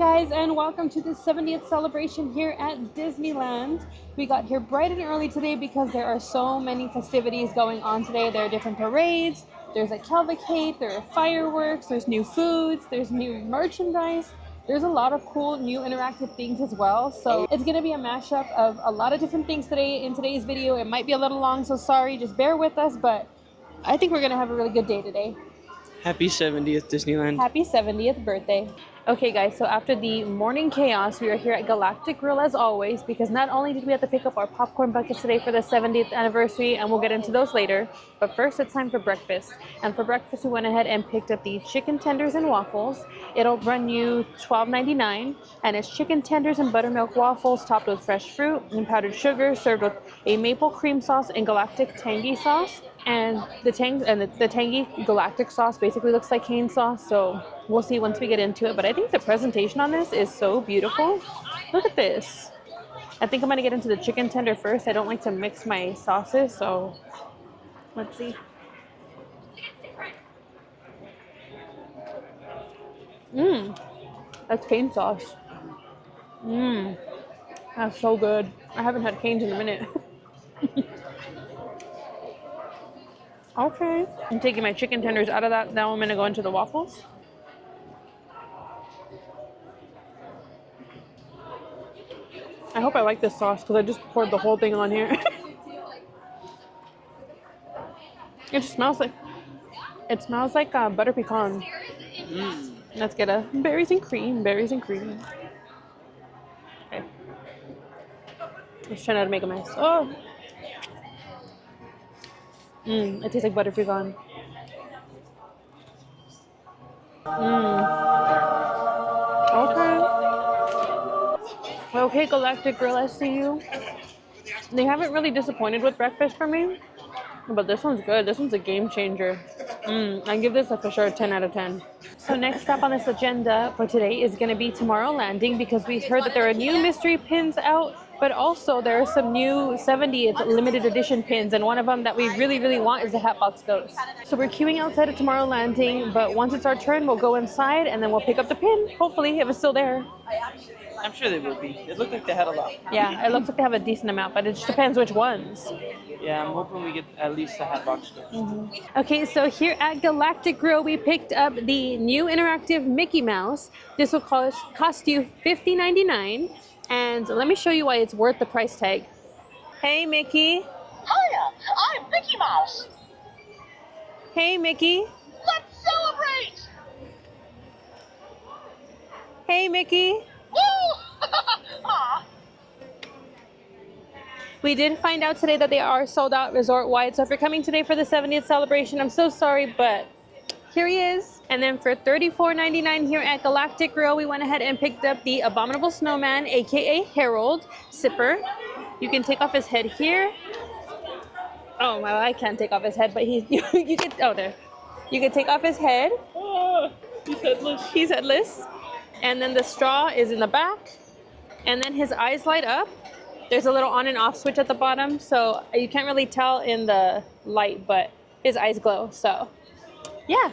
guys, and welcome to the 70th celebration here at Disneyland. We got here bright and early today because there are so many festivities going on today. There are different parades, there's a cavalcade, there are fireworks, there's new foods, there's new merchandise. There's a lot of cool new interactive things as well. So it's going to be a mashup of a lot of different things today in today's video. It might be a little long, so sorry, just bear with us, but I think we're going to have a really good day today. Happy 70th Disneyland. Happy 70th birthday. Okay guys, so after the morning chaos, we are here at Galactic Grill as always, because not only did we have to pick up our popcorn buckets today for the 70th anniversary, and we'll get into those later, but first it's time for breakfast. And for breakfast we went ahead and picked up the chicken tenders and waffles. It'll run you $12.99, and it's chicken tenders and buttermilk waffles topped with fresh fruit and powdered sugar, served with a maple cream sauce and galactic tangy sauce. And the tangy galactic sauce basically looks like cane sauce, so we'll see once we get into it. But I think the presentation on this is so beautiful. Look at this. I think I'm gonna get into the chicken tender first. I don't like to mix my sauces, so let's see. That's cane sauce. That's so good. I haven't had canes in a minute. Okay, I'm taking my chicken tenders out of that. Now I'm gonna go into the waffles. I hope I like this sauce because I just poured the whole thing on here. It just smells like, butter pecan. Let's get a berries and cream. Okay. Let's try not to make a mess. Oh. It tastes like butter pecan. Okay, Galactic Grill, I see you. They haven't really disappointed with breakfast for me, but this one's good. This one's a game changer. I give this a for sure 10 out of 10. So next up on this agenda for today is going to be Tomorrowlanding, because we heard that there are new mystery pins out. But also there are some new 70th limited edition pins, and one of them that we really want is the HATBOX Ghost. So we're queuing outside of Tomorrowlanding, but once it's our turn, we'll go inside and then we'll pick up the pin, hopefully, if it's still there. I'm sure they will be. It looked like they had a lot. Yeah, it looks like they have a decent amount, but it just depends which ones. Yeah, I'm hoping we get at least the HATBOX Ghost. Okay, so here at Galactic Grill, we picked up the new interactive Mickey Mouse. This will cost you $50.99. And let me show you why it's worth the price tag. Hey, Mickey. Hiya, I'm Mickey Mouse. Hey, Mickey. Let's celebrate. Hey, Mickey. Woo! We did find out today that they are sold out resort-wide. So if you're coming today for the 70th celebration, I'm so sorry, but here he is. And then for $34.99 here at Galactic Grill, we went ahead and picked up the Abominable Snowman, aka Harold Sipper. You can take off his head here. Oh, well, I can't take off his head, but you can, oh, there. You can take off his head. Oh, he's headless. He's headless. And then the straw is in the back. And then his eyes light up. There's a little on and off switch at the bottom, so you can't really tell in the light, but his eyes glow, so yeah.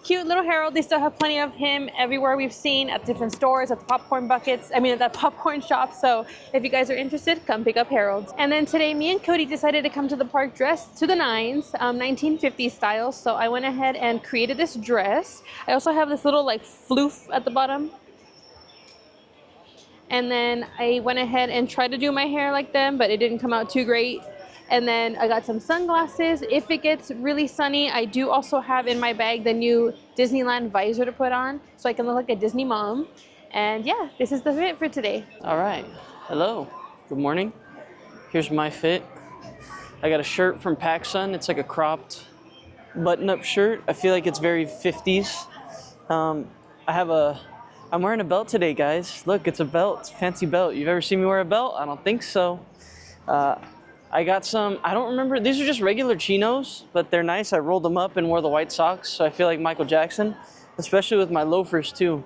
Cute little Harold. They still have plenty of him everywhere we've seen, at different stores, at the popcorn buckets, at the popcorn shop. So if you guys are interested, come pick up Harold. And then today, me and Cody decided to come to the park dressed to the nines, 1950s style. So I went ahead and created this dress. I also have this little like floof at the bottom. And then I went ahead and tried to do my hair like them, but it didn't come out too great. And then I got some sunglasses. If it gets really sunny, I do also have in my bag the new Disneyland visor to put on, so I can look like a Disney mom. And yeah, this is the fit for today. All right. Hello. Good morning. Here's my fit. I got a shirt from PacSun. It's like a cropped button-up shirt. I feel like it's very 50s. I'm wearing a belt today, guys. Look, it's a belt. It's a fancy belt. You've ever seen me wear a belt? I don't think so. I got some, I don't remember, these are just regular chinos, but they're nice. I rolled them up and wore the white socks, so I feel like Michael Jackson, especially with my loafers too.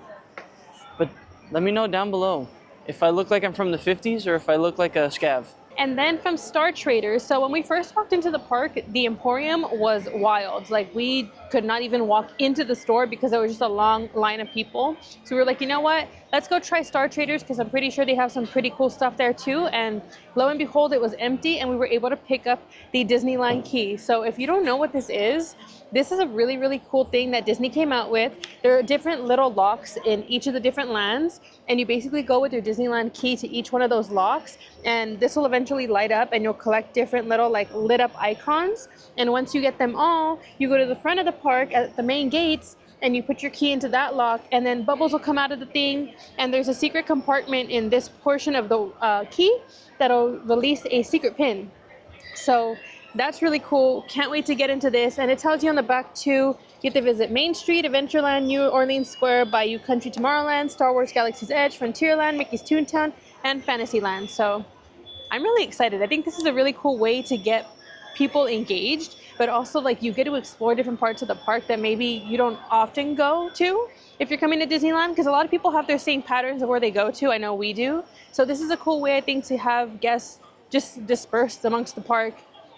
But let me know down below if I look like I'm from the 50s or if I look like a scav. And then from Star Traders, so when we first walked into the park, the Emporium was wild. Like, we could not even walk into the store because there was just a long line of people. So we were like, you know what? let's go try Star Traders because I'm pretty sure they have some pretty cool stuff there too. And lo and behold, it was empty and we were able to pick up the Disneyland key. So if you don't know what this is a really, really cool thing that Disney came out with. There are different little locks in each of the different lands, and you basically go with your Disneyland key to each one of those locks, and this will eventually light up and you'll collect different little like lit up icons. And once you get them all, you go to the front of the park at the main gates and you put your key into that lock, and then bubbles will come out of the thing, and there's a secret compartment in this portion of the key that'll release a secret pin. So that's really cool. Can't wait to get into this. And it tells you on the back too, you get to visit Main Street, Adventureland, New Orleans Square, Bayou Country, Tomorrowland, Star Wars Galaxy's Edge, Frontierland, Mickey's Toontown, and Fantasyland. So I'm really excited. I think this is a really cool way to get people engaged, but also like you get to explore different parts of the park that maybe you don't often go to if you're coming to Disneyland, because a lot of people have their same patterns of where they go to. I know we do. So this is a cool way, I think, to have guests just dispersed amongst the park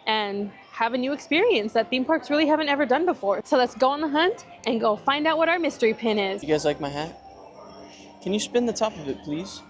and have a new experience that theme parks really haven't ever done before. So let's go on the hunt and go find out what our mystery pin is. You guys like my hat? Can you spin the top of it, please?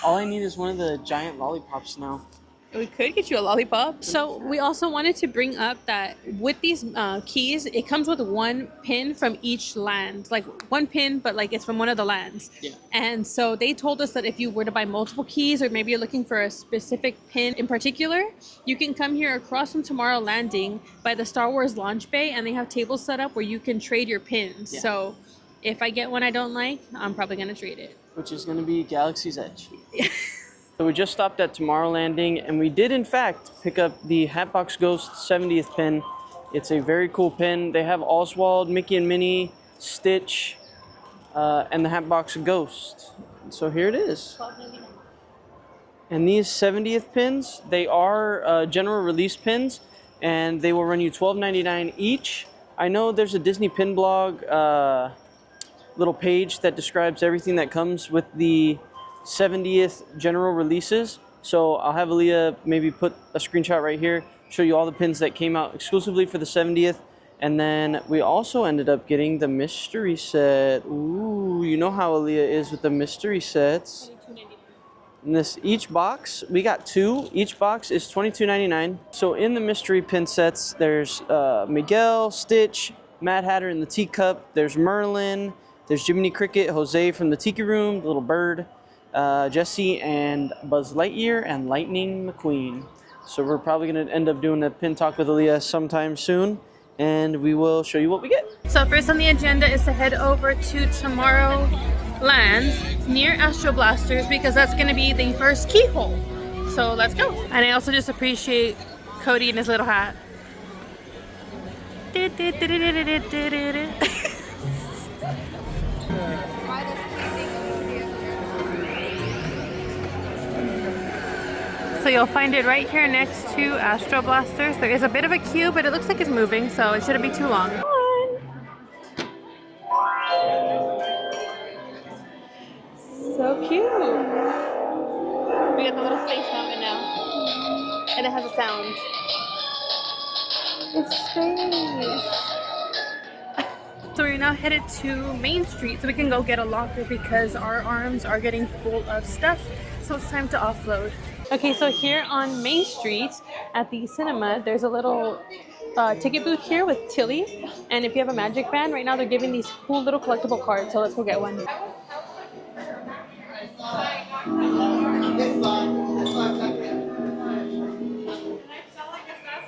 All I need is one of the giant lollipops now. We could get you a lollipop. So we also wanted to bring up that with these keys, it comes with one pin from each land. Like one pin, but like it's from one of the lands. Yeah. And so they told us that if you were to buy multiple keys, or maybe you're looking for a specific pin in particular, you can come here across from Tomorrowlanding by the Star Wars launch bay, and they have tables set up where you can trade your pins. Yeah. So if I get one I don't like, I'm probably gonna trade it. Which is gonna be Galaxy's Edge. So we just stopped at Tomorrowlanding, and we did in fact pick up the Hatbox Ghost 70th pin. It's a very cool pin. They have Oswald, Mickey and Minnie, Stitch, and the Hatbox Ghost. So here it is. And these 70th pins, they are general release pins, and they will run you $12.99 each. I know there's a Disney pin blog little page that describes everything that comes with the 70th general releases. So I'll have ALLIAH maybe put a screenshot right here, show you all the pins that came out exclusively for the 70th. And then we also ended up getting the mystery set. Ooh, you know how ALLIAH is with the mystery sets. And this, each box, we got two. Each box is $22.99. So in the mystery pin sets, there's Miguel, Stitch, Mad Hatter in the teacup. There's Merlin. There's Jiminy Cricket, Jose from the Tiki Room, the little bird. Jesse and Buzz Lightyear and Lightning McQueen. So we're probably going to end up doing a pin talk with ALLIAH sometime soon, and we will show you what we get. So first on the agenda is to head over to Tomorrowland near Astro Blasters, because that's going to be the first keyhole. So let's go. And I also just appreciate Cody and his little hat. So you'll find it right here next to Astro Blasters. There is a bit of a queue, but it looks like it's moving, so it shouldn't be too long. So cute. We got the little space mountain now. And it has a sound. It's space. So we're now headed to Main Street so we can go get a locker, because our arms are getting full of stuff. So it's time to offload. Okay, so here on Main Street at the cinema, there's a little ticket booth here with Tilly. And if you have a MagicBand, right now they're giving these cool little collectible cards. So let's go get one.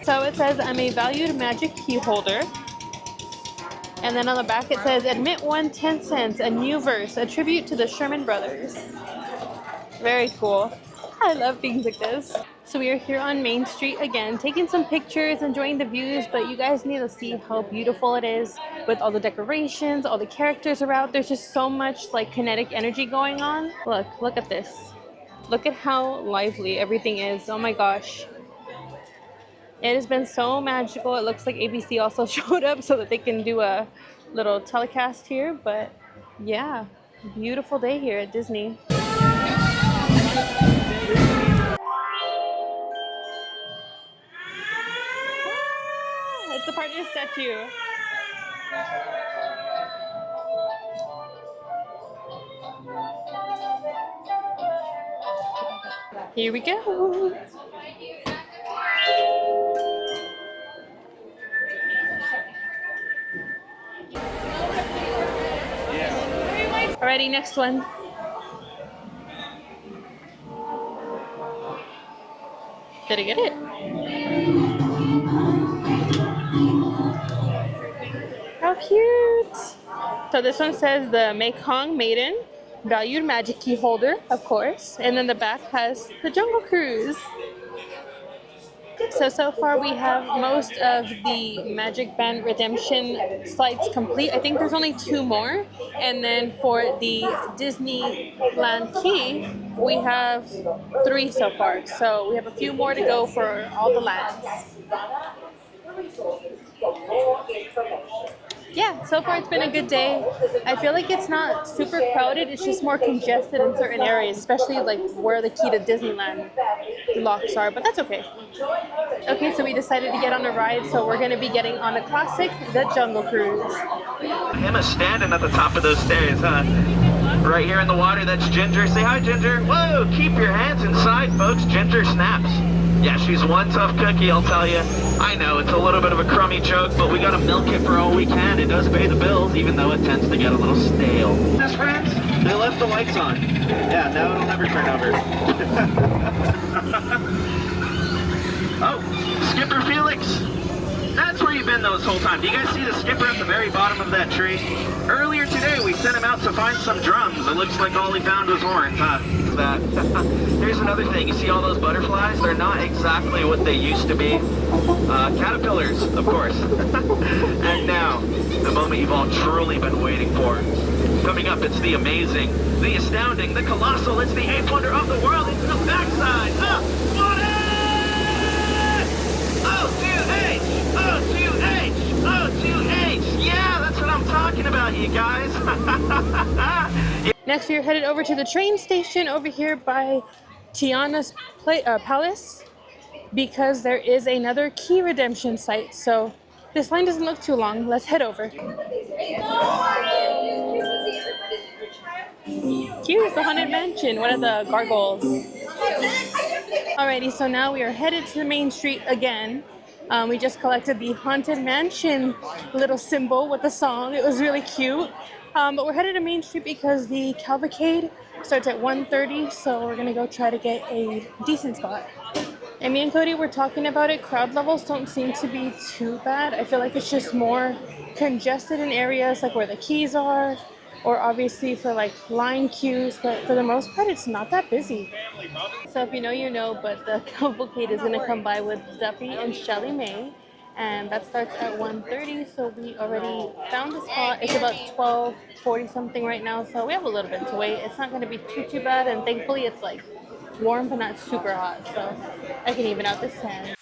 So it says, I'm a valued magic key holder. And then on the back it says, admit 1 10 cents, a new verse, a tribute to the Sherman Brothers. Very cool. I love things like this. So we are here on Main Street again, taking some pictures, enjoying the views, but you guys need to see how beautiful it is with all the decorations, all the characters around. There's just so much like kinetic energy going on. Look at this. Look at how lively everything is. Oh my gosh. It has been so magical. It looks like ABC also showed up so that they can do a little telecast here, but yeah, beautiful day here at Disney. It's the partner statue. Here we go. Alrighty, next one. Did I get it? How cute! So this one says the Mekong Maiden, valued magic key holder, of course. And then the back has the Jungle Cruise. So far we have most of the MagicBand redemption slides complete. I think there's only 2 more. And then for the Disneyland key, we have 3 so far. So we have a few more to go for all the lands. Yeah, so far it's been a good day. I feel like it's not super crowded, it's just more congested in certain areas, especially like where the key to Disneyland locks are, but that's okay. Okay, so we decided to get on a ride, so we're going to be getting on a classic, the Jungle Cruise. Emma's standing at the top of those stairs, huh? Right here in the water, that's Ginger. Say hi, Ginger. Whoa, keep your hands inside, folks. Ginger snaps. Yeah, she's one tough cookie, I'll tell you. I know, it's a little bit of a crummy joke, but we gotta milk it for all we can. It does pay the bills, even though it tends to get a little stale. Best friends, they left the lights on. Yeah, now it'll never turn over. Oh, Skipper Felix. That's where you've been this whole time. Do you guys see the skipper at the very bottom of that tree? Earlier today, we sent him out to find some drums. It looks like all he found was horns, huh? That. Here's another thing. You see all those butterflies? They're not exactly what they used to be. Caterpillars, of course. And now, the moment you've all truly been waiting for. Coming up, it's the amazing, the astounding, the colossal. It's the 8th wonder of the world. It's the backside of water! O2H! O2H! O2H! Yeah, that's what I'm talking about, you guys. Next, we are headed over to the train station over here by Tiana's Palace because there is another key redemption site. So this line doesn't look too long. Let's head over. Here's the Haunted Mansion, one of the gargoyles. Alrighty, so now we are headed to the main street again. We just collected the Haunted Mansion little symbol with the song. It was really cute. But we're headed to Main Street because the Calvacade starts at 1:30, so we're gonna go try to get a decent spot. And me and Cody were talking about it. Crowd levels don't seem to be too bad. I feel like it's just more congested in areas like where the keys are, or obviously for like line queues, but for the most part it's not that busy. So if you know, you know, but the Cavalcade is gonna come by with Duffy and Shelly May, and that starts at 1:30, so we already found the spot. It's about 12:40 something right now, so we have a little bit to wait. It's not gonna be too bad, and thankfully it's like warm but not super hot, so I can even out this tan.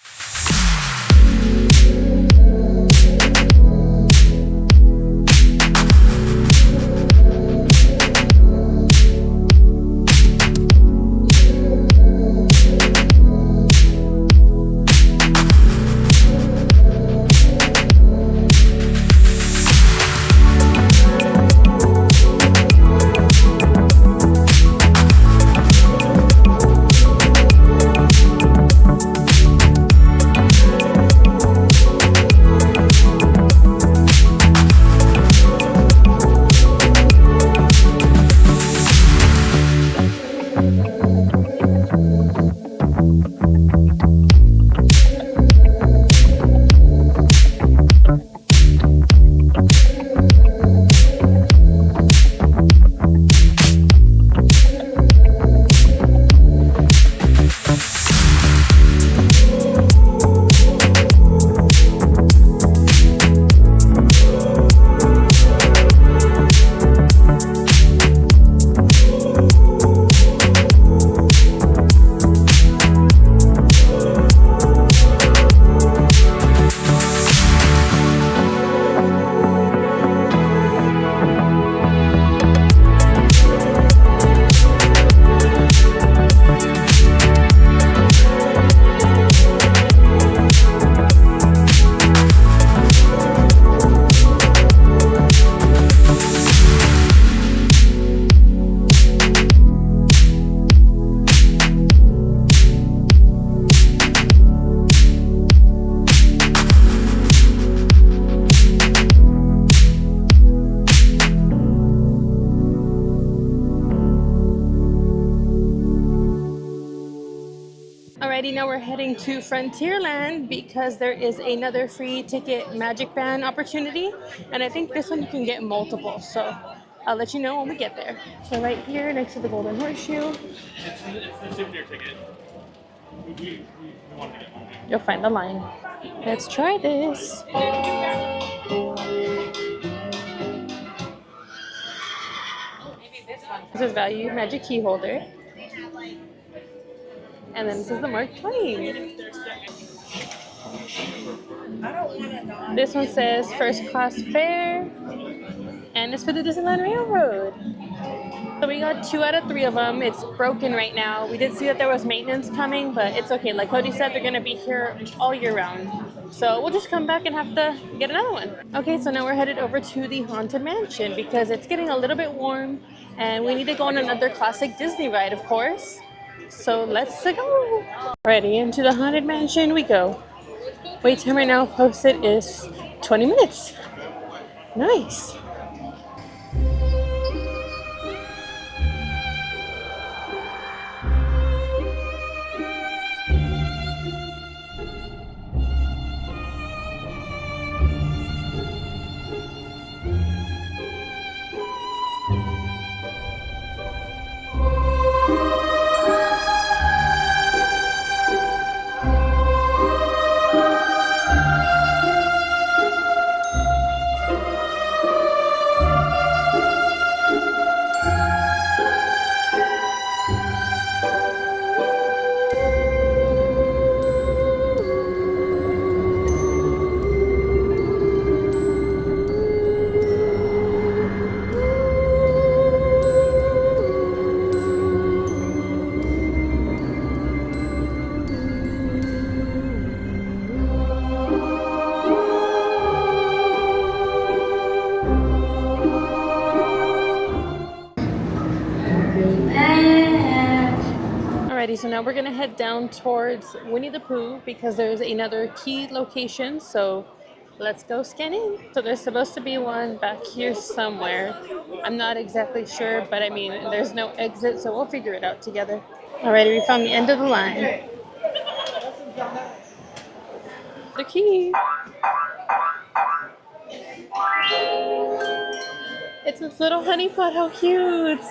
Alrighty, now we're heading to Frontierland because there is another free ticket MagicBand opportunity, and I think this one you can get multiple, so I'll let you know when we get there. So right here next to the Golden Horseshoe, It's the souvenir ticket. We wanted to get one. you'll find the line. Let's try this. This is Value Magic Key Holder. And then this is the Mark Twain. This one says first class fare, and it's for the Disneyland Railroad. So we got 2 out of 3 of them. It's broken right now. We did see that there was maintenance coming, but it's okay. Like Cody said, they're gonna be here all year round. So we'll just come back and have to get another one. Okay, so now we're headed over to the Haunted Mansion because it's getting a little bit warm and we need to go on another classic Disney ride, of course. So let's go. Alrighty, into the Haunted Mansion we go. Wait time right now posted is 20 minutes. Nice. Alrighty, so now we're gonna head down towards Winnie the Pooh because there's another key location, so let's go scan in. So there's supposed to be one back here somewhere. I'm not exactly sure, but I mean, there's no exit, so we'll figure it out together. Alrighty, we found the end of the line. The key. It's this little honey pot, how cute!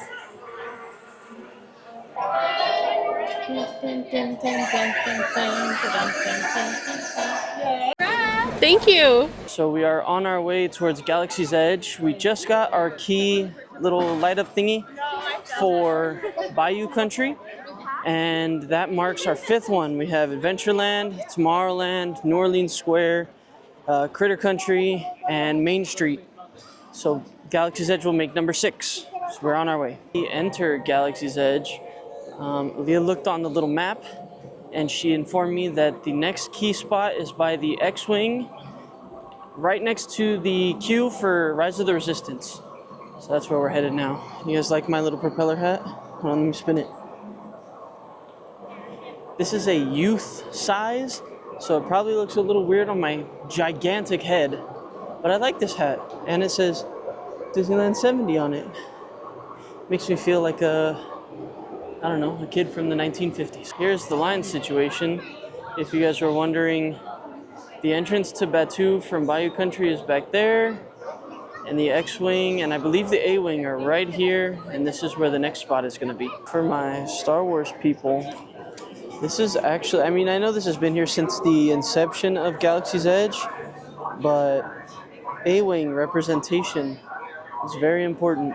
Thank you. So we are on our way towards Galaxy's Edge. We just got our key little light up thingy for Bayou Country, and that marks our 5th one. We have Adventureland, Tomorrowland, New Orleans Square, Critter Country, and Main Street. So Galaxy's Edge will make number 6. So we're on our way. We enter Galaxy's Edge. Leah looked on the little map and she informed me that the next key spot is by the X-Wing, right next to the queue for Rise of the Resistance. So that's where we're headed now. You guys like my little propeller hat? Hold on, let me spin it. This is a youth size, so it probably looks a little weird on my gigantic head, but I like this hat, and it says Disneyland 70 on it. Makes me feel like I don't know, a kid from the 1950s. Here's the line situation. If you guys were wondering, the entrance to Batuu from Bayou Country is back there, and the X-Wing and I believe the A-Wing are right here, and this is where the next spot is gonna be. For my Star Wars people, this is actually, I mean, I know this has been here since the inception of Galaxy's Edge, but A-Wing representation is very important.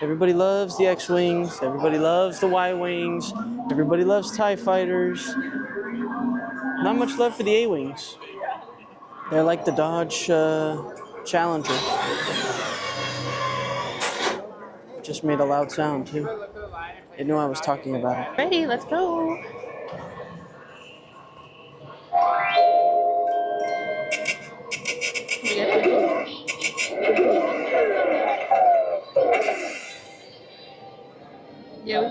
Everybody loves the X-Wings, everybody loves the Y-Wings, everybody loves TIE Fighters. Not much love for the A-Wings. They're like the Dodge Challenger. Just made a loud sound too. They knew I was talking about it. Ready, let's go. Yo.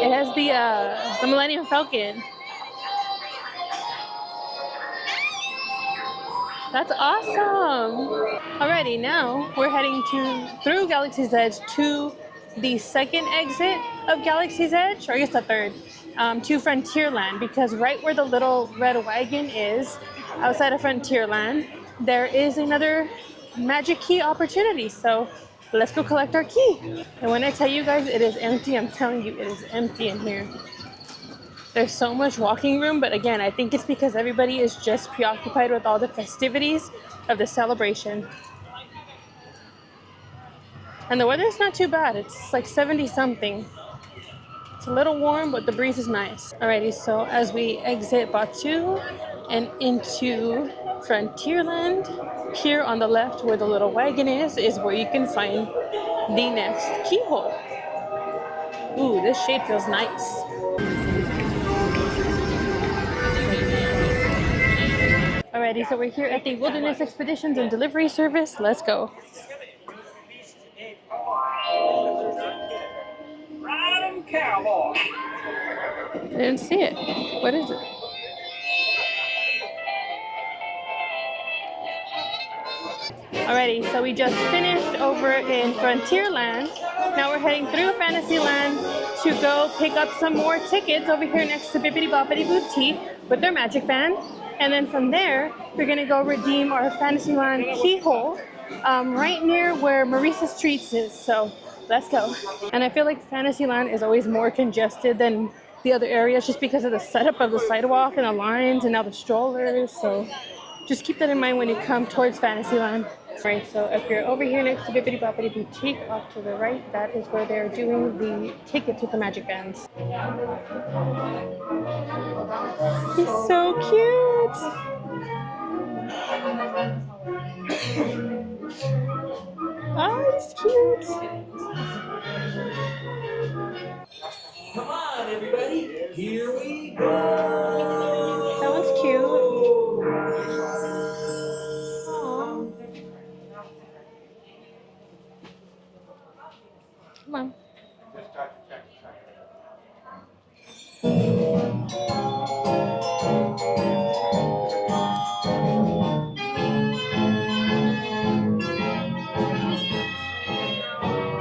It has the Millennium Falcon. That's awesome. Alrighty, now we're heading through Galaxy's Edge to the 2nd exit of Galaxy's Edge, or I guess the 3rd. to Frontierland, because right where the little red wagon is, outside of Frontierland, there is another magic key opportunity. So let's go collect our key. And when I tell you guys it is empty, I'm telling you it is empty in here. There's so much walking room, but again, I think it's because everybody is just preoccupied with all the festivities of the celebration. And the weather's not too bad. It's like 70 something. It's a little warm, but the breeze is nice. Alrighty, so as we exit BAYOU and into Frontierland, here on the left where the little wagon is where you can find the next keyhole. Ooh, this shade feels nice. Alrighty, so we're here at the Wilderness Expeditions and Delivery Service. Let's go. Cowboy. I didn't see it. What is it? Alrighty, so we just finished over in Frontierland. Now we're heading through Fantasyland to go pick up some more tickets over here next to Bibbidi Bobbidi Boutique with their MagicBand. And then from there, we're gonna go redeem our Fantasyland keyhole right near where Maurice's Treats is. So let's go. And I feel like Fantasyland is always more congested than the other areas just because of the setup of the sidewalk and the lines and now the strollers. So just keep that in mind when you come towards Fantasyland. Right, so if you're over here next to Bibbidi Bobbidi Boutique, off to the right, that is where they're doing the tickets with the MagicBands. He's so cute! Oh, he's cute! Come on, everybody, here we go! That one's cute. Come on.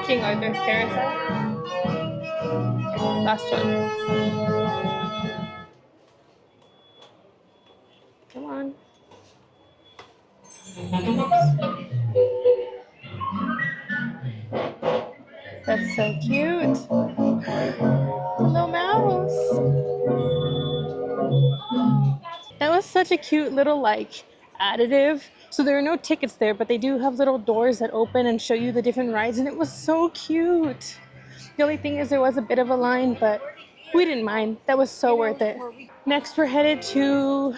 King Arthur's Carousel. Last one. Come on. That's so cute. Little mouse. That was such a cute little like additive. So there are no tickets there, but they do have little doors that open and show you the different rides, and it was so cute. The only thing is there was a bit of a line, but we didn't mind. That was so worth it. Next we're headed to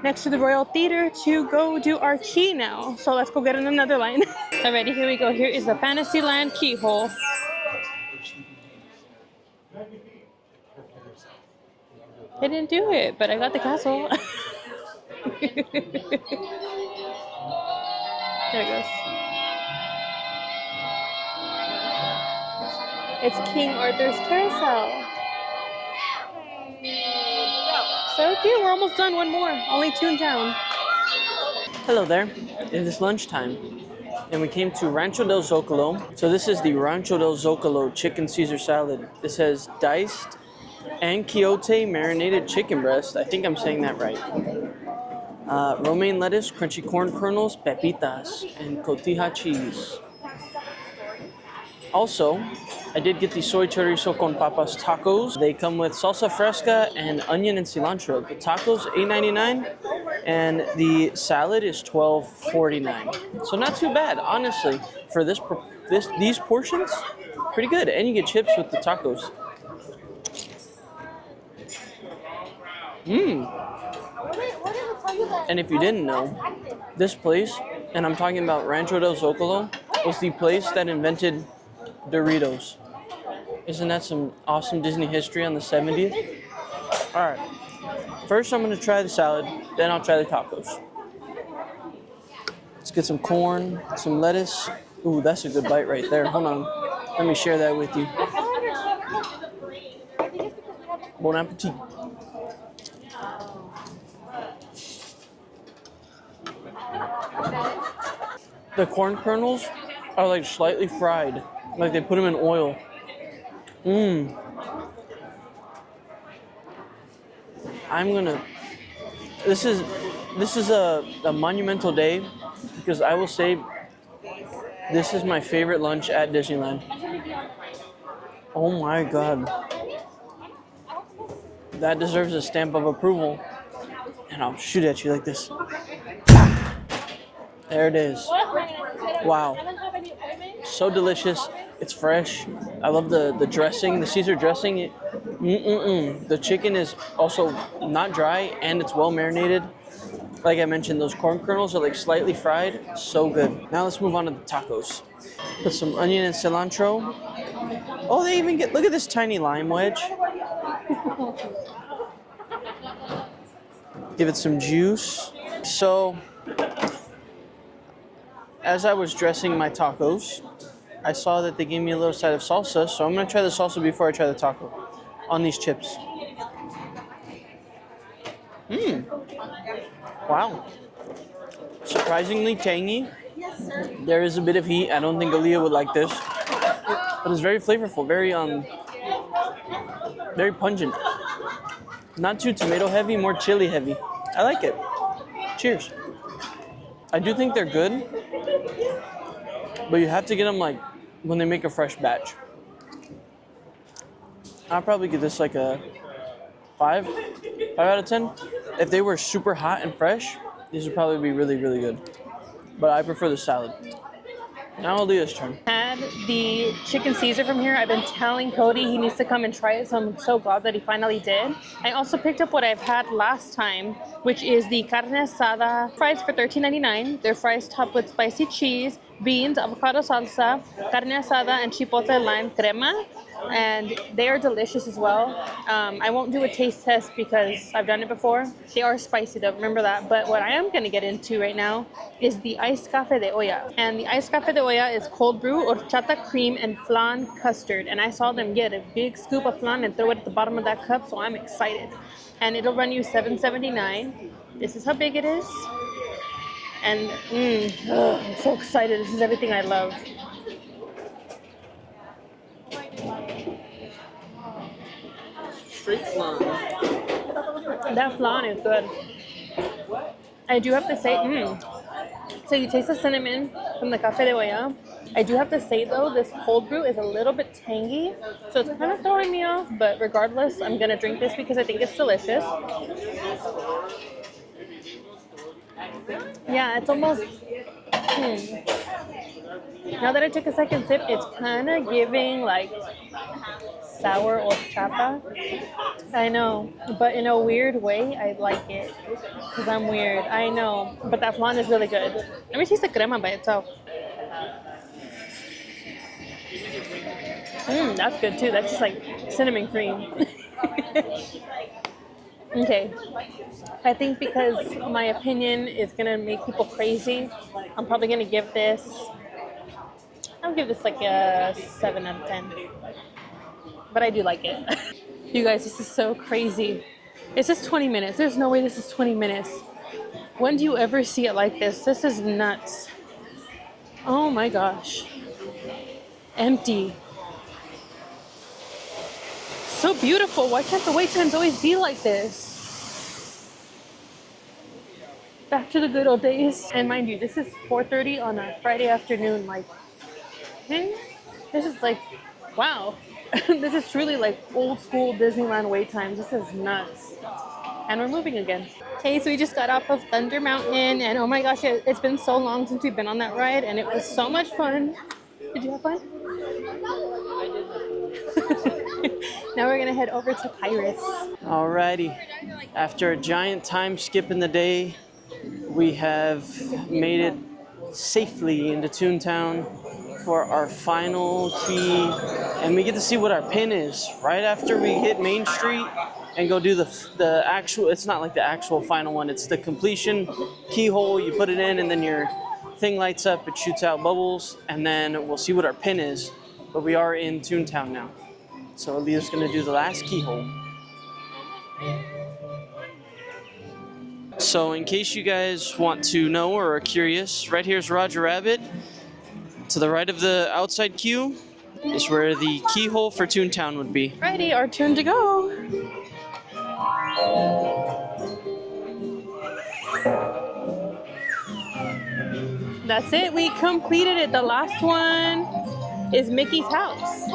next to the Royal Theater to go do our key now. So let's go get in another line. Alrighty, here we go. Here is the Fantasyland keyhole. I didn't do it, but I got the castle. There it goes. It's King Arthur's Carousel. So cute. We're almost done. One more. Only Toontown. Hello there. It is lunchtime, and we came to Rancho del Zocalo. So this is the Rancho del Zocalo chicken Caesar salad. This has diced and quiote marinated chicken breast. I think I'm saying that right. Romaine lettuce, crunchy corn kernels, pepitas, and cotija cheese. Also, I did get the soy chorizo con papas tacos. They come with salsa fresca and onion and cilantro. The tacos, $8.99, and the salad is $12.49. So not too bad, honestly. For these portions, pretty good. And you get chips with the tacos. And if you didn't know, this place, and I'm talking about Rancho del Zocalo, was the place that invented Doritos. Isn't that some awesome Disney history on the 70th? Alright, first I'm going to try the salad, then I'll try the tacos. Let's get some corn, some lettuce. Ooh, that's a good bite right there. Hold on, let me share that with you. Bon appetit. The corn kernels are like slightly fried, like they put them in oil. This is a monumental day because I will say this is my favorite lunch at Disneyland. Oh my God. That deserves a stamp of approval. And I'll shoot at you like this. There it is. Wow. So delicious. It's fresh. I love the dressing, the Caesar dressing. The chicken is also not dry and it's well marinated. Like I mentioned, those corn kernels are like slightly fried. So good. Now let's move on to the tacos. Put some onion and cilantro. Oh, they even get, look at this tiny lime wedge. Give it some juice. So, as I was dressing my tacos, I saw that they gave me a little side of salsa, so I'm gonna try the salsa before I try the taco on these chips. Wow. Surprisingly tangy. There is a bit of heat. I don't think ALLIAH would like this, but it's very flavorful, very pungent. Not too tomato heavy, more chili heavy. I like it. Cheers. I do think they're good, but you have to get them like when they make a fresh batch. I'll probably give this like a 5 out of 10. If they were super hot and fresh, these would probably be really, really good. But I prefer the salad. Now ALLIAH's turn. Had the chicken Caesar from here. I've been telling Cody he needs to come and try it, so I'm so glad that he finally did. I also picked up what I've had last time, which is the carne asada fries for $13.99. They're fries topped with spicy cheese, beans, avocado salsa, carne asada, and chipotle lime crema. And they are delicious as well. I won't do a taste test because I've done it before. They are spicy though, remember that. But what I am gonna get into right now is the iced cafe de olla. And the iced cafe de olla is cold brew, horchata cream, and flan custard. And I saw them get a big scoop of flan and throw it at the bottom of that cup, so I'm excited. And it'll run you $7.79. This is how big it is. And I'm so excited. This is everything I love. Straight flan. That flan is good. I do have to say, so you taste the cinnamon from the cafe de olla. I do have to say though, this cold brew is a little bit tangy, so it's kind of throwing me off, but regardless, I'm gonna drink this because I think it's delicious. Yeah, it's almost, now that I took a second sip, it's kind of giving like sour horchata. I know, but in a weird way, I like it because I'm weird. I know, but that flan is really good. Let me taste the crema by itself. That's good too. That's just like cinnamon cream. Okay, I think because my opinion is gonna make people crazy, I'm probably gonna give this, I'll give this like a 7 out of 10. But I do like it. You guys, this is so crazy. This is 20 minutes. There's no way this is 20 minutes. When do you ever see it like this? This is nuts. Oh my gosh. Empty. So beautiful. Why can't the wait times always be like this? Back to the good old days. And mind you, this is 4:30 on a Friday afternoon. Like, this is like, wow. This is truly like old school Disneyland wait times. This is nuts. And we're moving again. Okay, so we just got off of Thunder Mountain, and oh my gosh, it's been so long since we've been on that ride, and it was so much fun. Did you have fun? Now we're gonna head over to Pirates. Alrighty. After a giant time skip in the day, we have made it safely into Toontown for our final key, and we get to see what our pin is right after we hit Main Street and go do the actual, it's not like the actual final one, it's the completion keyhole. You put it in and then your thing lights up, it shoots out bubbles, and then we'll see what our pin is. But we are in Toontown now, so ALLIAH's gonna do the last keyhole. So in case you guys want to know or are curious, right here's Roger Rabbit. To the right of the outside queue is where the keyhole for Toontown would be. Righty, our turn to go. That's it. We completed it. The last one is Mickey's house.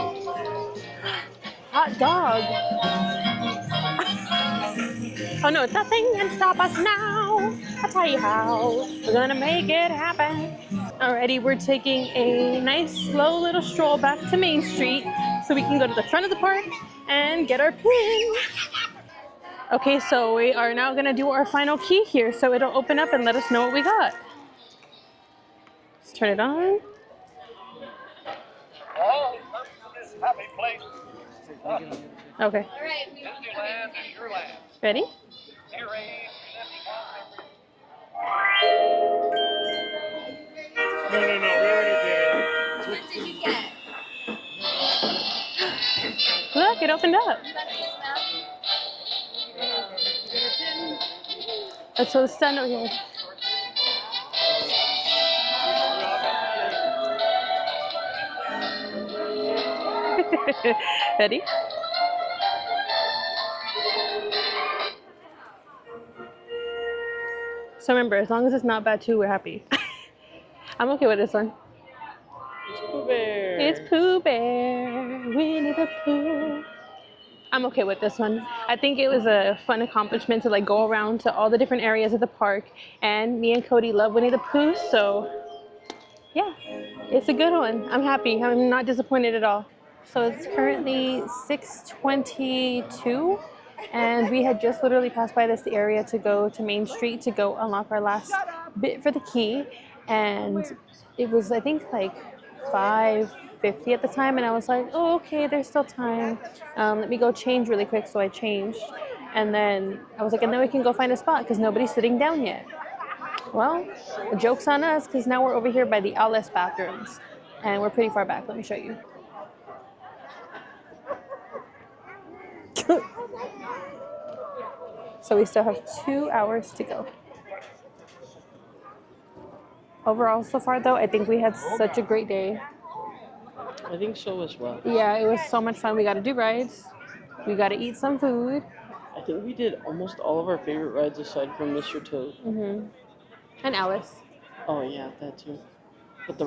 Hot dog. Oh no, nothing can stop us now. I'll tell you how. We're gonna make it happen. Alrighty, we're taking a nice slow little stroll back to Main Street so we can go to the front of the park and get our pin. Okay, so we are now gonna do our final key here so it'll open up and let us know what we got. Let's turn it on. All this happy place. Okay. Disneyland is your land. Ready? Here No, we already did it. What did you get? Look, it opened up. Let's show the stand over here. Ready? So remember, as long as it's not bad too, we're happy. I'm okay with this one. It's Pooh Bear. It's Pooh Bear, Winnie the Pooh. I'm okay with this one. I think it was a fun accomplishment to like go around to all the different areas of the park, and me and Cody love Winnie the Pooh, so yeah, it's a good one. I'm happy. I'm not disappointed at all. So it's currently 6:22, and we had just literally passed by this area to go to Main Street to go unlock our last bit for the key, and it was I think like 5:50 at the time, and I was like, oh okay, there's still time. Let me go change really quick. So I changed, and then I was like, and then we can go find a spot because nobody's sitting down yet. Well, the joke's on us because now we're over here by the ALLIAH bathrooms, and we're pretty far back. Let me show you. So we still have 2 hours to go. Overall, so far though, I think we had such a great day. I think so as well. Yeah, it was so much fun. We got to do rides. We got to eat some food. I think we did almost all of our favorite rides aside from Mr. Toad. And Alice. Oh yeah, that too. But the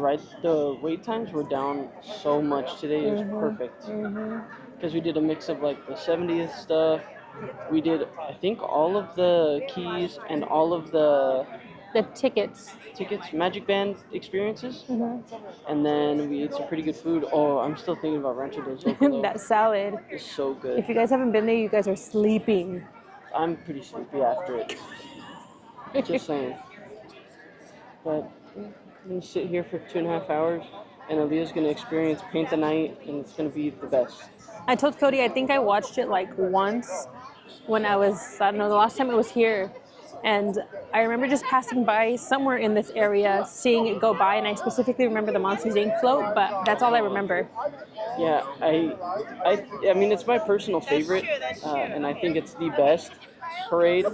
wait times were down so much today. It was perfect. Because we did a mix of like the 70th stuff. We did, I think, all of the keys and all of the tickets, MagicBand experiences. And then we ate some pretty good food. Oh, I'm still thinking about Rancho del ZOCALO. That salad. It's so good. If you guys haven't been there, you guys are sleeping. I'm pretty sleepy after it. Just saying. But I'm going to sit here for 2.5 hours, and ALLIAH's going to experience Paint the Night, and it's going to be the best. I told Cody I think I watched it like once when I was, I don't know, the last time it was here. And I remember just passing by somewhere in this area, seeing it go by, and I specifically remember the Monsters Inc. float, but that's all I remember. Yeah, I mean, it's my personal favorite, and I think it's the best parade,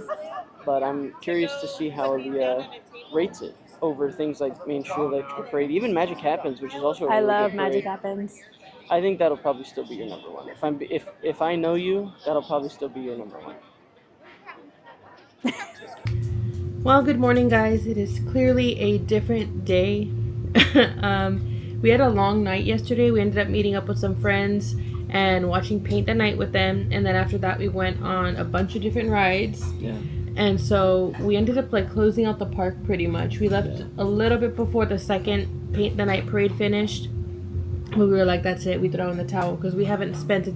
but I'm curious to see how ALLIAH rates it over things like Main Street Electrical Parade, even Magic Happens, which is also a really I love good parade. Magic Happens. I think that'll probably still be your number one. If I know you, that'll probably still be your number one. Well, good morning, guys. It is clearly a different day. We had a long night yesterday. We ended up meeting up with some friends and watching Paint the Night with them, and then after that we went on a bunch of different rides. Yeah. And so we ended up like closing out the park pretty much. We left a little bit before the second Paint the Night parade finished. But we were like, that's it, we throw in the towel because we haven't spent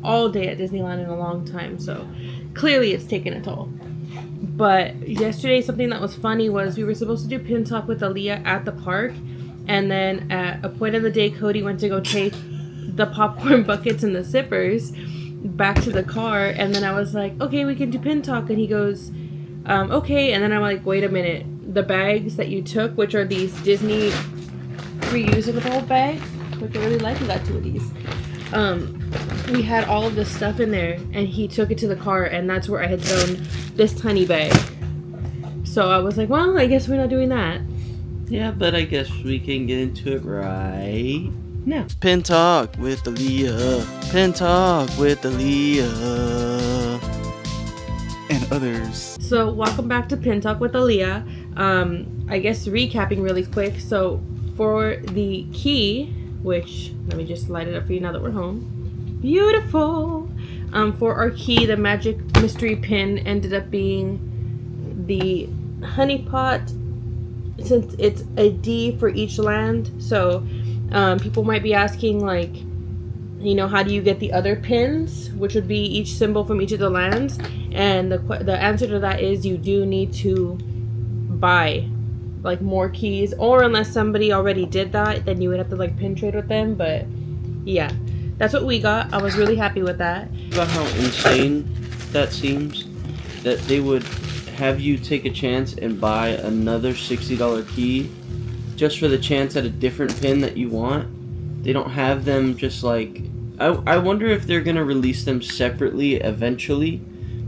all day at Disneyland in a long time. So clearly it's taken a toll. But yesterday, something that was funny was we were supposed to do pin talk with ALLIAH at the park. And then at a point of the day, Cody went to go take the popcorn buckets and the zippers back to the car. And then I was like, okay, we can do pin talk. And he goes, okay. And then I'm like, wait a minute. The bags that you took, which are these Disney reusable bags, which I really like, we got 2 of these. We had all of this stuff in there, and he took it to the car, and that's where I had thrown this tiny bag. So I was like, well, I guess we're not doing that. Yeah, but I guess we can get into it right now. Pin Talk with ALLIAH. Pin Talk with ALLIAH. And others. So welcome back to Pin Talk with ALLIAH. I guess recapping really quick. So for the key, which let me just light it up for you now that we're home. Beautiful. For our key, the magic mystery pin ended up being the honey pot, since it's a D for each land. So people might be asking, like, you know, how do you get the other pins, which would be each symbol from each of the lands? And the answer to that is you do need to buy like more keys, or unless somebody already did that, then you would have to like pin trade with them. But yeah, that's what we got. I was really happy with that. About how insane that seems, that they would have you take a chance and buy another $60 key just for the chance at a different pin that you want. They don't have them just like, I wonder if they're gonna release them separately eventually,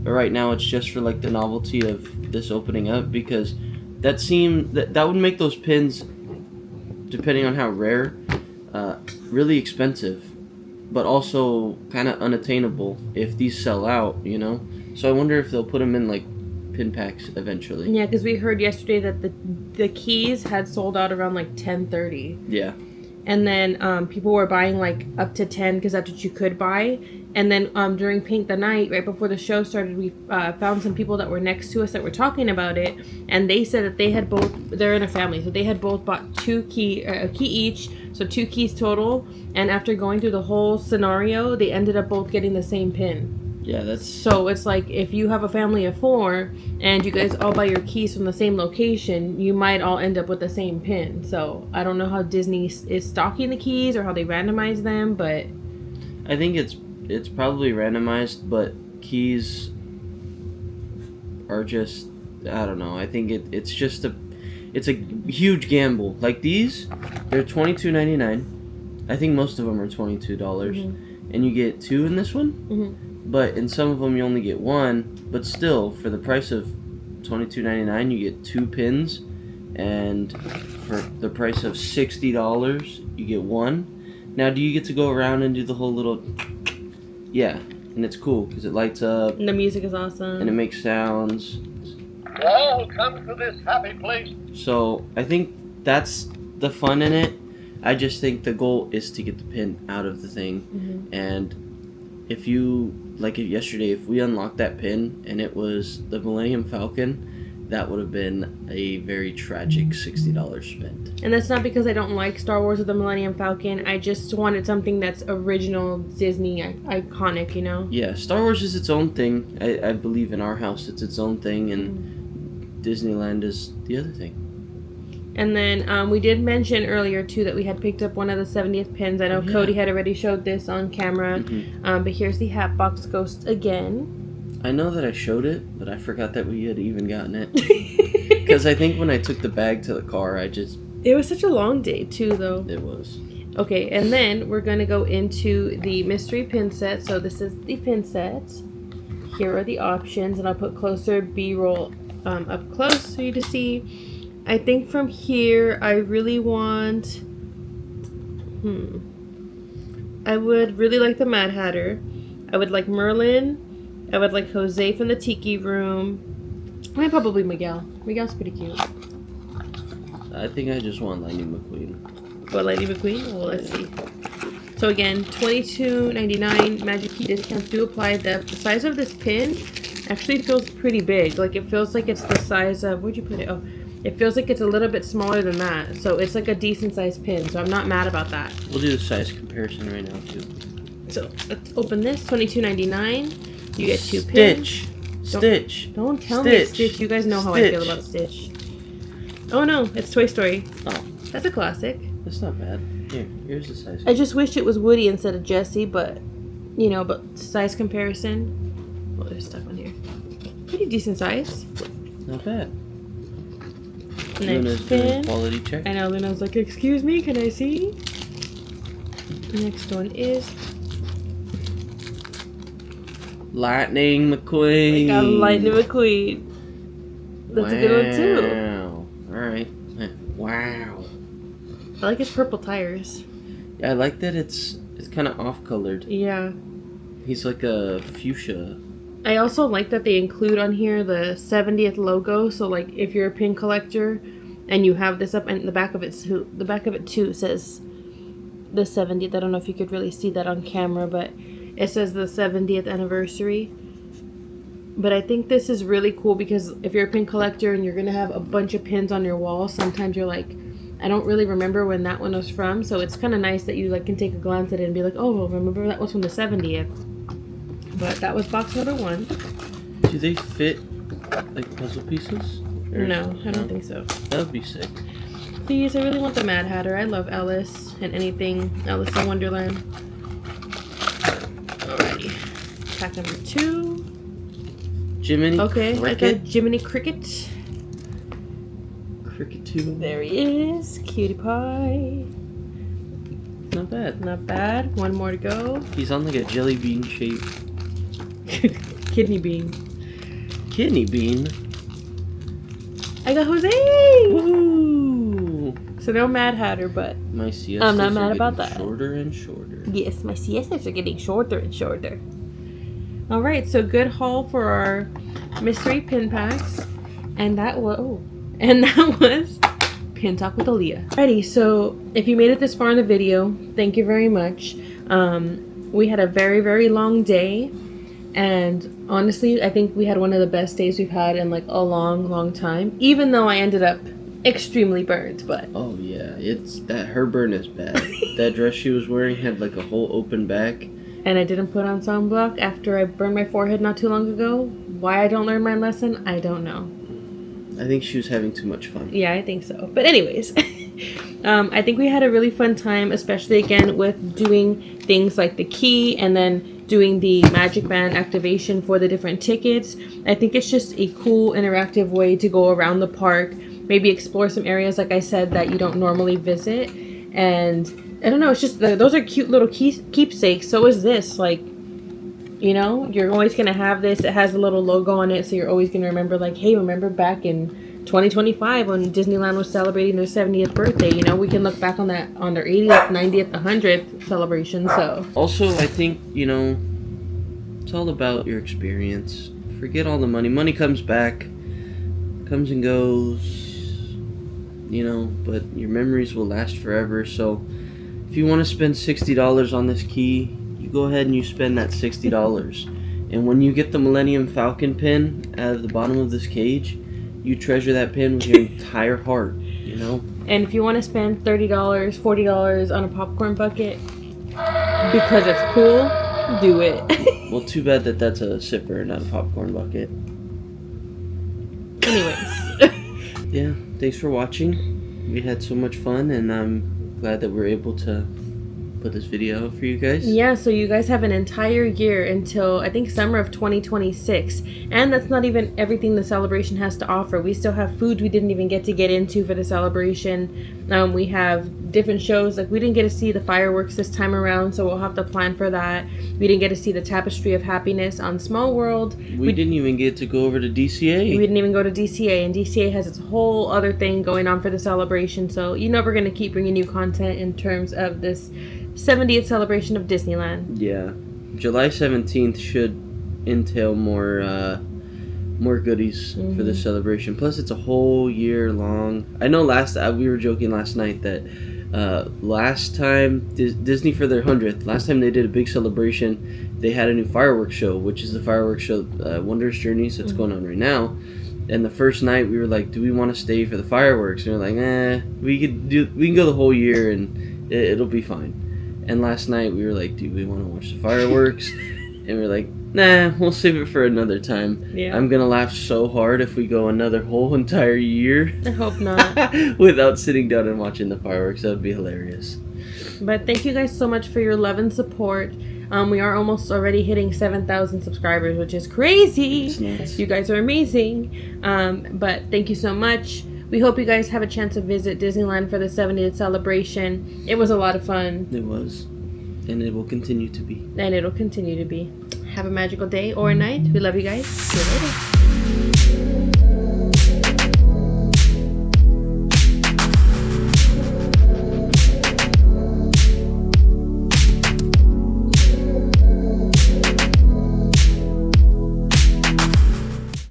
but right now it's just for like the novelty of this opening up, because that would make those pins, depending on how rare, really expensive, but also kind of unattainable if these sell out, you know? So I wonder if they'll put them in like pin packs eventually. Yeah, because we heard yesterday that the keys had sold out around like 10:30. Yeah. And then people were buying like up to 10 because that's what you could buy. And then during Paint the Night, right before the show started, we found some people that were next to us that were talking about it. And they said that they had both, they're in a family, so they had both bought a key each, so 2 keys total. And after going through the whole scenario, they ended up both getting the same pin. Yeah, that's... So it's like if you have a family of 4 and you guys all buy your keys from the same location, you might all end up with the same pin. So I don't know how Disney is stocking the keys or how they randomize them, but I think it's probably randomized, but keys are just, I don't know. I think it's just it's a huge gamble. Like these, they're $22.99. I think most of them are $22, and you get 2 in this one. But in some of them you only get 1, but still, for the price of $22.99 you get 2 pins, and for the price of $60 you get 1. Now, do you get to go around and do the whole little... Yeah, and it's cool because it lights up. And the music is awesome. And it makes sounds. All come to this happy place. So, I think that's the fun in it. I just think the goal is to get the pin out of the thing. And if you... Like yesterday, if we unlocked that pin and it was the Millennium Falcon, that would have been a very tragic $60 spent. And that's not because I don't like Star Wars or the Millennium Falcon. I just wanted something that's original Disney, iconic, you know? Yeah, Star Wars is its own thing. I believe in our house it's its own thing, and Disneyland is the other thing. And then we did mention earlier, too, that we had picked up one of the 70th pins. I know Cody had already showed this on camera, but here's the HATBOX Ghost again. I know that I showed it, but I forgot that we had even gotten it. Because I think when I took the bag to the car, It was such a long day, too, though. It was. Okay, and then we're going to go into the mystery pin set. So this is the pin set. Here are the options, and I'll put closer B-roll up close for you to see. I think from here, I really want... I would really like the Mad Hatter. I would like Merlin. I would like Jose from the Tiki Room. And probably Miguel. Miguel's pretty cute. I think I just want Lightning McQueen. What, Lightning McQueen? Well, let's see. So again, $22.99 Magic Key discounts do apply. The size of this pin actually feels pretty big. Like, it feels like it's the size of... Where'd you put it? Oh, it feels like it's a little bit smaller than that. So it's like a decent sized pin. So I'm not mad about that. We'll do the size comparison right now, too. So let's open this. $22.99. You get 2 pins. Stitch. Don't tell me Stitch. You guys know how I feel about Stitch. Oh no, it's Toy Story. Oh, that's a classic. That's not bad. Here's the size. I just wish it was Woody instead of Jessie, but you know, but size comparison. Well, there's stuff on here. Pretty decent size. Not bad. Next pin. Quality check. I know Luna's like, excuse me, can I see? The next one is Lightning McQueen. I got Lightning McQueen. That's a good one too. Wow. Alright. Wow. I like his purple tires. Yeah, I like that it's kind of off colored. Yeah. He's like a fuchsia. I also like that they include on here the 70th logo. So like if you're a pin collector and you have this up, and the back of it too says the 70th. I don't know if you could really see that on camera, but it says the 70th anniversary. But I think this is really cool because if you're a pin collector and you're gonna have a bunch of pins on your wall, sometimes you're like, I don't really remember when that one was from. So it's kind of nice that you like can take a glance at it and be like, oh, well, remember that was from the 70th. But that was box number 1. Do they fit like puzzle pieces? No, I don't think so. That would be sick. Please, I really want the Mad Hatter. I love Alice and anything Alice in Wonderland. Alrighty. Pack number 2. Jiminy Okay, Cricket. I got Jiminy Cricket. Cricket 2. There he is. Cutie pie. Not bad. Not bad. One more to go. He's on like a jelly bean shape. Kidney bean. Kidney bean? I got Jose! Woohoo! So no Mad Hatter, but My siestas I'm not are mad about getting that. shorter and shorter. yes, my siestas are getting shorter and shorter. Alright, so good haul for our mystery pin packs. And that was Pin Talk with ALLIAH. Alrighty, so if you made it this far in the video, thank you very much. We had a very, very long day. And honestly, I think we had one of the best days we've had in like a long, long time. Even though I ended up extremely burnt, but... Oh yeah, it's that her burn is bad. That dress she was wearing had like a whole open back. And I didn't put on sunblock after I burned my forehead not too long ago. Why I don't learn my lesson, I don't know. I think she was having too much fun. Yeah, I think so. But anyways, I think we had a really fun time, especially again with doing things like the key and then doing the MagicBand activation for the different tickets. I think it's just a cool interactive way to go around the park, maybe explore some areas like I said that you don't normally visit. And I don't know, it's just those are cute little keepsakes. So is this, like, you know, you're always gonna have this. It has a little logo on it, so you're always gonna remember, like, hey, remember back in 2025 when Disneyland was celebrating their 70th birthday. You know, we can look back on that on their 80th, 90th, 100th celebration. So also, I think, you know, it's all about your experience. Forget all the money. Money comes back, comes and goes, you know, but your memories will last forever. So if you want to spend $60 on this key, you go ahead and you spend that $60. And when you get the Millennium Falcon pin out of the bottom of this cage, you treasure that pin with your entire heart, you know? And if you want to spend $30, $40 on a popcorn bucket because it's cool, do it. Well, too bad that that's a sipper, not a popcorn bucket. Anyways. Yeah, thanks for watching. We had so much fun, and I'm glad that we're able to put this video out for you guys. Yeah, so you guys have an entire year until I think summer of 2026, and that's not even everything the celebration has to offer. We still have food we didn't even get into for the celebration. We have different shows, like we didn't get to see the fireworks this time around, so we'll have to plan for that. We didn't get to see the Tapestry of Happiness on Small World. We didn't even get to go over to DCA. We didn't even go to DCA, and DCA has its whole other thing going on for the celebration, so you know we're going to keep bringing you content in terms of this 70th celebration of Disneyland. Yeah, July 17th should entail more goodies for this celebration. Plus, it's a whole year long. I know we were joking last night that last time Disney for their 100th, last time they did a big celebration, they had a new fireworks show, which is the fireworks show Wondrous Journeys that's going on right now. And the first night we were like, do we want to stay for the fireworks? And we're like, we can go the whole year and it'll be fine. And last night we were like, do we want to watch the fireworks? And we're like, nah, we'll save it for another time. Yeah. I'm gonna laugh so hard if we go another whole entire year. I hope not. Without sitting down and watching the fireworks. That would be hilarious. But thank you guys so much for your love and support. We are almost already hitting 7,000 subscribers, which is crazy. It's nuts. You guys are amazing. But thank you so much. We hope you guys have a chance to visit Disneyland for the 70th celebration. It was a lot of fun. It was. And it will continue to be. And it'll continue to be. Have a magical day or night. We love you guys. See you later.